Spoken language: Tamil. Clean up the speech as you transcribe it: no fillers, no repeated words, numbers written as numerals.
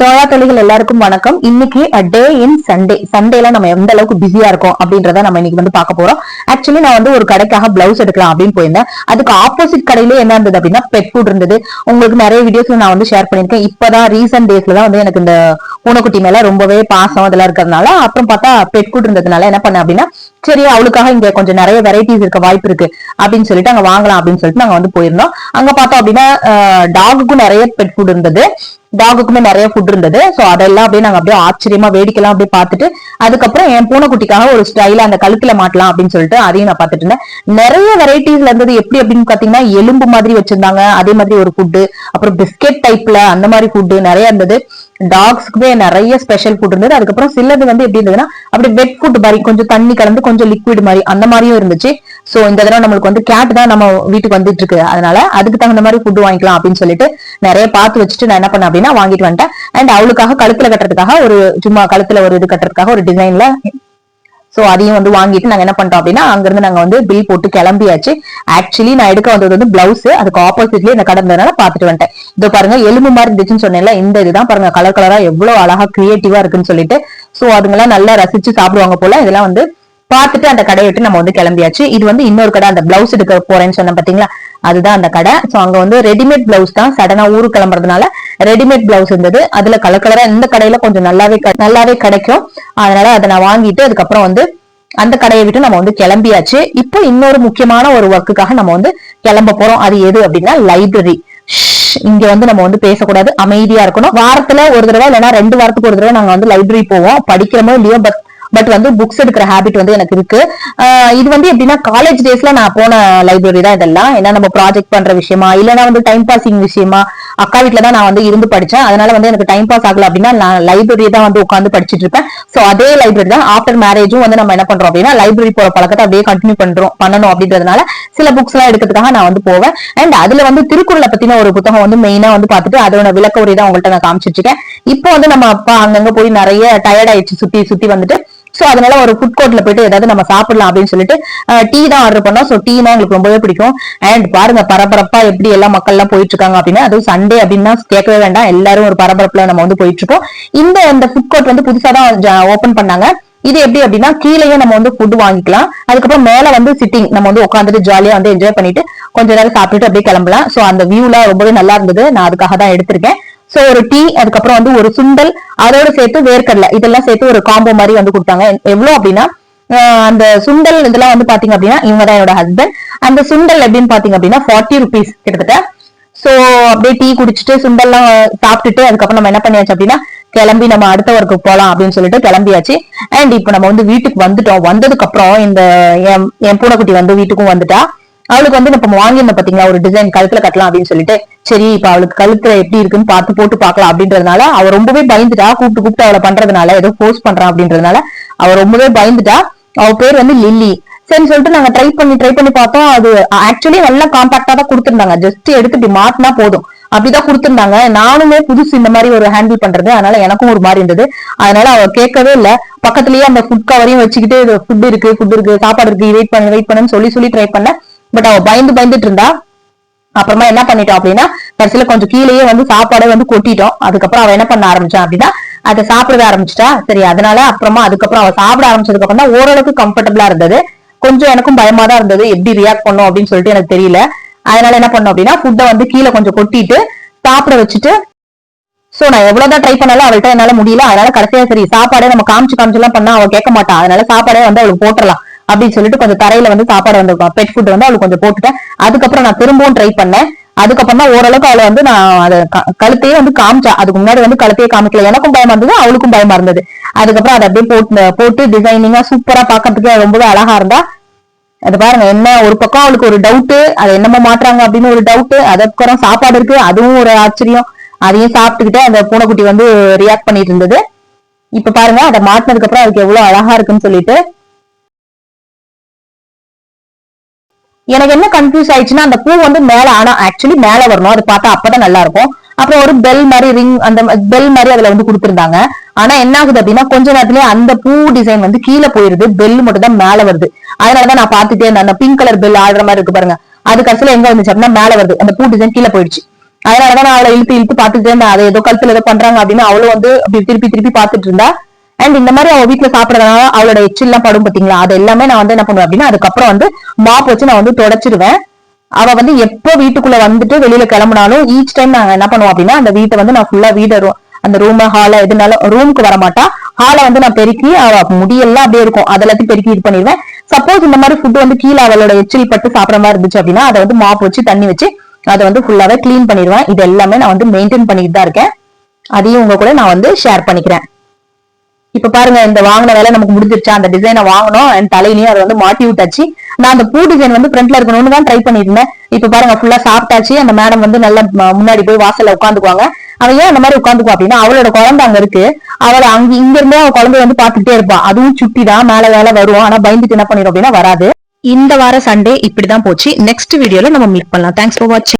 தோழா தொழில்கள் எல்லாருக்கும் வணக்கம். இன்னைக்கு டே இன் சண்டேல நம்ம எந்த அளவுக்கு பிஸியா இருக்கோம் அப்படின்றத நம்ம இன்னைக்கு வந்து பார்க்க போறோம். ஆக்சுவலி நான் வந்து ஒரு கடைக்காக பிளவுஸ் எடுக்கலாம் அப்படின்னு போயிருந்தேன். அதுக்கு ஆப்போசிட் கடையில என்ன இருந்தது அப்படின்னா பெட் ஃபுட் இருந்தது. உங்களுக்கு நிறைய வீடியோஸ்ல நான் வந்து ஷேர் பண்ணிருக்கேன். இப்பதான் ரீசெண்ட் டேஸ்ல தான் வந்து எனக்கு இந்த பூனைக்குட்டி மேல ரொம்பவே பாசம் அதெல்லாம் இருக்கிறதுனால அப்புறம் பார்த்தா பெட் ஃபுட் இருந்ததுனால என்ன பண்ணேன் அப்படின்னா சரி அவளுக்காக இங்க கொஞ்சம் நிறைய வெரைட்டிஸ் இருக்க வாய்ப்பு இருக்கு அப்படின்னு சொல்லிட்டு அங்க வாங்கலாம் அப்படின்னு சொல்லிட்டு நாங்க வந்து போயிருந்தோம். அங்க பார்த்தோம் அப்படின்னா டாகுக்கும் நிறைய பெட் ஃபுட் இருந்தது, டாகுக்குமே நிறைய ஃபுட் இருந்தது. சோ அதெல்லாம் அப்படியே நாங்க அப்படியே ஆச்சரியமா வேடிக்கைலாம் அப்படியே பார்த்துட்டு அதுக்கப்புறம் என் பூனைக்குட்டிக்காக ஒரு ஸ்டைல அந்த கழுத்துல மாட்டலாம் அப்படின்னு சொல்லிட்டு அதையும் நான் பார்த்துட்டு இருந்தேன். நிறைய வெரைட்டிஸ்ல இருந்தது. எப்படி அப்படின்னு பாத்தீங்கன்னா எலும்பு மாதிரி வச்சிருந்தாங்க, அதே மாதிரி ஒரு ஃபுட்டு, அப்புறம் பிஸ்கெட் டைப்ல அந்த மாதிரி ஃபுட்டு நிறைய இருந்தது. டாக்ஸ்க்குமே நிறைய ஸ்பெஷல் ஃபுட் இருந்தது. அதுக்கப்புறம் சிலது வந்து எப்படி இருந்ததுன்னா அப்படி வெட் ஃபுட் மாதிரி கொஞ்சம் தண்ணி கலந்து கொஞ்சம் லிக்விட் மாதிரி அந்த மாதிரியும் இருந்துச்சு. சோ இந்த தடவை நம்மளுக்கு வந்து கேட் தான் நம்ம வீட்டுக்கு வந்துட்டு இருக்கு, அதனால அதுக்கு தகுந்த மாதிரி ஃபுட் வாங்கிக்கலாம் அப்படின்னு சொல்லிட்டு நிறைய பார்த்து வச்சுட்டு நான் என்ன பண்ணேன் அப்படின்னா வாங்கிட்டு வந்துட்டேன். அண்ட் அவளுக்காக கழுத்துல கட்டுறதுக்காக ஒரு சும்மா கழுத்துல ஒரு இது கட்டுறதுக்காக ஒரு டிசைன்ல சோ அதையும் வந்து வாங்கிட்டு நாங்க என்ன பண்ணிட்டோம் அப்படின்னா அங்கிருந்து நாங்க வந்து பில் போட்டு கிளம்பியாச்சு. ஆக்சுவலி நான் எடுக்க வந்தது வந்து பிளவுஸ், அதுக்கு ஆப்போசிட்லயே இந்த கடை இருந்ததுனால பாத்துட்டு வந்துட்டேன். இதோ பாருங்க எலும்பு மாதிரி இருந்துச்சுன்னு சொன்னேன்ல, இந்த இதுதான் பாருங்க கலர் கலரா எவ்வளவு அழகா கிரியேட்டிவா இருக்குன்னு சொல்லிட்டு. சோ அதுங்கெல்லாம் நல்லா ரசிச்சு சாப்பிடுவாங்க போல. இதெல்லாம் வந்து பார்த்துட்டு அந்த கடையை விட்டு நம்ம வந்து கிளம்பியாச்சு. இது வந்து இன்னொரு கடை, அந்த பிளவுஸ் எடுக்க போறேன்னு சொன்னேன் பாத்தீங்களா, அதுதான் அந்த கடை. சோ அங்க வந்து ரெடிமேட் பிளவுஸ் தான், சடனா ஊருக்கு கிளம்புறதுனால ரெடிமேட் பிளவுஸ் இருந்தது. அதுல கலர் கலரா இந்த கடையில கொஞ்சம் நல்லாவே கிடைக்கும். அதனால அதை நான் வாங்கிட்டு அதுக்கப்புறம் வந்து அந்த கடையை விட்டு நம்ம வந்து கிளம்பியாச்சு. இப்போ இன்னொரு முக்கியமான ஒரு ஒர்க்குக்காக நம்ம வந்து கிளம்ப போறோம். அது எது அப்படின்னா லைப்ரரி. இங்க வந்து நம்ம வந்து பேசக்கூடாது, அமைதியா இருக்கணும். வாரத்துல ஒரு தடவை இல்லைன்னா 2 வாரத்துக்கு ஒரு தடவை நாங்க வந்து லைப்ரரி போவோம். படிக்கிறோமோ இல்லையோ பட் வந்து புக்ஸ் எடுக்கிற ஹேபிட் வந்து எனக்கு இருக்கு. இது வந்து எப்படின்னா காலேஜ் டேஸ்ல நான் போன லைப்ரரி தான் இதெல்லாம். ஏன்னா நம்ம ப்ராஜெக்ட் பண்ற விஷயமா இல்லைன்னா வந்து டைம் பாசிங் விஷயமா அக்கா வீட்டுல தான் நான் வந்து இருந்து படிச்சேன். அதனால வந்து எனக்கு டைம் பாஸ் ஆகல அப்படின்னா நான் லைப்ரரி தான் வந்து உட்காந்து படிச்சுட்டு இருப்பேன். சோ அதே லைப்ரரி தான் ஆஃப்டர் மேரேஜும் வந்து நம்ம என்ன பண்றோம் அப்படின்னா லைப்ரரி போற பழக்கத்தை அப்படியே கண்டினியூ பண்ணணும் அப்படின்றதுனால சில புக்ஸ் எல்லாம் எடுக்கிறதுக்காக நான் வந்து போவேன். அண்ட் அதுல வந்து திருக்குறளை பத்தின ஒரு புத்தகம் வந்து மெயினா வந்து பார்த்துட்டு அதோட விளக்க உரை தான் உங்கள்கிட்ட நான் காமிச்சிட்டு இருக்கேன். இப்போ வந்து நம்ம அப்பா அங்கங்க போய் நிறைய டயர்ட் ஆயிடுச்சு சுத்தி சுத்தி வந்துட்டு. சோ அதனால ஒரு ஃபுட் கோர்ட்ல போயிட்டு ஏதாவது நம்ம சாப்பிடலாம் அப்படின்னு சொல்லிட்டு டீ தான் ஆர்டர் பண்ணோம். சோ டீ தான் எங்களுக்கு ரொம்பவே பிடிக்கும். அண்ட் பாருங்க பரபரப்பா எப்படி எல்லா மக்கள் எல்லாம் போயிட்டு இருக்காங்க அப்படின்னா, அதுவும் சண்டே அப்படின்னா கேட்கவே வேண்டாம், எல்லாரும் ஒரு பரபரப்புல நம்ம வந்து போயிட்டு இருக்கோம். இந்த ஃபுட் கோர்ட் வந்து புதுசா தான் ஓபன் பண்ணாங்க. இது எப்படி அப்படின்னா கீழேயே நம்ம வந்து ஃபுட் வாங்கிக்கலாம், அதுக்கப்புறம் மேல வந்து சிட்டிங் நம்ம வந்து உட்காந்துட்டு ஜாலியா வந்து என்ஜாய் பண்ணிட்டு கொஞ்ச நேரம் சாப்பிட்டுட்டு அப்படியே கிளம்பலாம். சோ அந்த வியூலாம் ரொம்பவே நல்லா இருந்தது, நான் அதுக்காக தான் எடுத்திருக்கேன். சோ ஒரு டீ, அதுக்கப்புறம் வந்து ஒரு சுண்டல், அதோட சேர்த்து வேர்க்கடலை, இதெல்லாம் சேர்த்து ஒரு காம்போ மாதிரி வந்து கொடுத்தாங்க. எவ்வளவு அப்படின்னா அந்த சுண்டல் இதெல்லாம் வந்து பாத்தீங்க அப்படின்னா இவங்கதான் என்னோட ஹஸ்பண்ட். அந்த சுண்டல் எப்படின்னு பாத்தீங்க அப்படின்னா 40 rupees கிட்டத்தட்ட. சோ அப்படியே டீ குடிச்சிட்டு சுண்டல்லாம் சாப்பிட்டுட்டு அதுக்கப்புறம் நம்ம என்ன பண்ணியாச்சு அப்படின்னா கிளம்பி நம்ம அடுத்த ஒர்க்கு போலாம் அப்படின்னு சொல்லிட்டு கிளம்பியாச்சு. அண்ட் இப்போ நம்ம வந்து வீட்டுக்கு வந்துட்டோம். வந்ததுக்கு அப்புறம் இந்த என் பூனைக்குட்டி வந்து வீட்டுக்கும் வந்துட்டா. அவளுக்கு வந்து நம்ம வாங்கியிருந்தோம் பாத்தீங்களா ஒரு டிசைன் கழுத்துல கட்டலாம் அப்படின்னு சொல்லிட்டு, சரி இப்ப அவளுக்கு கழுத்துல எப்படி இருக்குன்னு பார்த்து போட்டு பாக்கலாம் அப்படின்றதுனால அவ ரொம்பவே பயந்துட்டா. கூப்பிட்டு அவளை பண்றதுனால ஏதோ போஸ்ட் பண்றான் அப்படின்றதுனால அவ ரொம்பவே பயந்துட்டா. அவ பேர் வந்து லில்லி. சரி சொல்லிட்டு நாங்க ட்ரை பண்ணி பார்த்தோம். அது ஆக்சுவலி நல்லா காம்பாக்டா தான் கொடுத்திருந்தாங்க. ஜஸ்ட் எடுத்து இப்படி மாட்டினா போதும் அப்படிதான் கொடுத்திருந்தாங்க. நானுமே புதுசு இந்த மாதிரி ஒரு ஹேண்டில் பண்றது, அதனால எனக்கும் ஒரு மாதிரி இருந்தது. அதனால அவ கேட்கவே இல்ல. பக்கத்துலயே அந்த ஃபுட் கவரையும் வச்சுக்கிட்டு ஃபுட் இருக்கு சாப்பாடு இருக்கு வெயிட் பண்ணுன்னு சொல்லி ட்ரை பண்ண. பட் அவ பயந்துட்டு இருந்தா. அப்புறமா என்ன பண்ணிட்டோம் அப்படின்னா கடைசியில கொஞ்சம் கீழேயே வந்து சாப்பாடை வந்து கொட்டிட்டோம். அதுக்கப்புறம் அவ என்ன பண்ண ஆரம்பிச்சான் அப்படின்னா அதை சாப்பிடவே ஆரம்பிச்சிட்டா. சரி அதனால அப்புறமா அதுக்கப்புறம் அவ சாப்பிட ஆரம்பிச்சதுக்கு அப்புறம் தான் ஓரளவுக்கு கம்ஃபர்டபுளா இருந்தது. கொஞ்சம் எனக்கும் பயமா தான் இருந்தது, எப்படி ரியாக்ட் பண்ணும் அப்படின்னு சொல்லிட்டு எனக்கு தெரியல. அதனால என்ன பண்ணோம் அப்படின்னா ஃபுட்டை வந்து கீழே கொஞ்சம் கொட்டிட்டு சாப்பிட வச்சுட்டு. சோ நான் எவ்வளவுதான் ட்ரை பண்ணாலும் அவள்கிட்ட என்னால முடியல. அதனால கடைசியா சரி சாப்பாடே நம்ம காமிச்சு எல்லாம் பண்ணா அவ கேட்க மாட்டான், அதனால சாப்பாடே வந்து அவளுக்கு போட்டுடலாம் அப்படின்னு சொல்லிட்டு கொஞ்சம் தரையில வந்து சாப்பாடு வந்து பெட் ஃபுட் வந்து அவளுக்கு கொஞ்சம் போட்டுட்டேன். அதுக்கப்புறம் நான் திரும்பவும் ட்ரை பண்ணேன். அதுக்கப்புறம் தான் ஓரளவுக்கு அவளை வந்து நான் அதை கழுத்தையே வந்து காமிச்சா. அதுக்கு முன்னாடி வந்து கழுத்தையே காமிக்கல. எனக்கும் பயமா இருந்தது, அவளுக்கும் பயமா இருந்தது. அதுக்கப்புறம் அதை அப்படியே போட்டு டிசைனிங்கா சூப்பரா பாக்கிறதுக்கு ரொம்பவே அழகா இருந்தா. அது பாருங்க, என்ன ஒரு பக்கம் அவளுக்கு ஒரு டவுட், அதை என்னமோ மாட்டுறாங்க அப்படின்னு ஒரு டவுட், அதுக்கப்புறம் சாப்பாடு இருக்கு அதுவும் ஒரு ஆச்சரியம். அதையும் சாப்பிட்டுக்கிட்டே அந்த பூனைக்குட்டி வந்து ரியாக்ட் பண்ணிட்டு இருந்தது. இப்ப பாருங்க அதை மாட்டினதுக்கு அப்புறம் அதுக்கு எவ்வளவு அழகா இருக்குன்னு சொல்லிட்டு. எனக்கு என்ன கன்ஃபியூஸ் ஆயிடுச்சுன்னா அந்த பூ வந்து மேல, ஆனா ஆக்சுவலி மேல வரணும், அது பார்த்தா அப்பதான் நல்லா இருக்கும். அப்புறம் ஒரு பெல் மாதிரி ரிங், அந்த பெல் மாதிரி அதுல வந்து கொடுத்திருந்தாங்க. ஆனா என்ன ஆகுது அப்படின்னா கொஞ்ச நேரத்திலேயே அந்த பூ டிசைன் வந்து கீழே போயிருது, பெல் மட்டும் தான் மேல வருது. அதனாலதான் நான் பாத்துட்டே இருந்தேன். அந்த பிங்க் கலர் பெல் ஆடுற மாதிரி இருக்கு பாருங்க, அது கடைசியில எங்க வந்துச்சு அப்படின்னா மேல வருது, அந்த பூ டிசைன் கீழே போயிடுச்சு. அதனாலதான் நான் அவளை இழுத்து இழுத்து பாத்துட்டு இருந்தேன். அதை ஏதோ கழுத்துல ஏதோ பண்றாங்க அப்படின்னு அவளும் வந்து அப்படி திருப்பி திருப்பி பாத்துட்டு இருந்தா. அண்ட் இந்த மாதிரி அவ வீட்டுல சாப்பிடறதுனால அவளோட எச்சில்லாம் படும் பாத்தீங்களா, அது எல்லாமே நான் வந்து என்ன பண்ணுவேன் அப்படின்னா அதுக்கப்புறம் வந்து மாப் வச்சு நான் வந்து தொடச்சிருவேன். அவ வந்து எப்போ வீட்டுக்குள்ள வந்துட்டு வெளியில கிளம்புனாலும் ஈச் டைம் நாங்க என்ன பண்ணுவோம் அப்படின்னா அந்த வீட்டை வந்து நான் ஃபுல்லா வீடு அந்த ரூம் ஹால எதுனாலும் ரூமுக்கு வர மாட்டா, ஹாலை வந்து நான் பெருக்கி அவ முடியெல்லாம் அப்படியே இருக்கும் அதெல்லாத்தையும் பெருக்கி இது பண்ணிடுவேன். சப்போஸ் இந்த மாதிரி ஃபுட் வந்து கீழே அவளோட எச்சில் பட்டு சாப்பிடற மாதிரி இருந்துச்சு அப்படின்னா அதை வந்து மாப் வச்சு தண்ணி வச்சு அதை வந்து ஃபுல்லாவே கிளீன் பண்ணிடுவேன். இது எல்லாமே நான் வந்து மெயின்டைன் பண்ணிட்டு தான் இருக்கேன். அதையும் உங்க கூட நான் வந்து ஷேர் பண்ணிக்கிறேன். இப்ப பாருங்க, இந்த வாங்கின வேலை நமக்கு முடிஞ்சிருச்சா, அந்த டிசைனை வாங்கணும் அண்ட் தலையிலயும் அதை வந்து மாட்டி விட்டாச்சு. நான் அந்த பூ டிசைன் வந்து ஃப்ரண்ட்ல இருக்கணும்னு தான் ட்ரை பண்ணிருந்தேன். இப்ப பாருங்க ஃபுல்லா சாப்பிட்டாச்சு. அந்த மேடம் வந்து நல்லா முன்னாடி போய் வாசல்ல உட்காந்துக்குவாங்க. அவன் ஏன் அந்த மாதிரி உட்காந்துக்குவா அப்படின்னா அவளோட குழந்தை அங்க இருக்கு. அவளை இங்க இருந்தே அவ குழந்தைய வந்து பாத்துக்கிட்டே இருப்பா. அதுவும் சுட்டி தான், மேல வேலை வரும். ஆனா பயந்துட்டு என்ன பண்ணிடும் அப்படின்னா வராது. இந்த வார சண்டே இப்படிதான் போச்சு. நெக்ஸ்ட் வீடியோல நம்ம மீட் பண்ணலாம். தேங்க்ஸ் ஃபார் வாட்சிங்.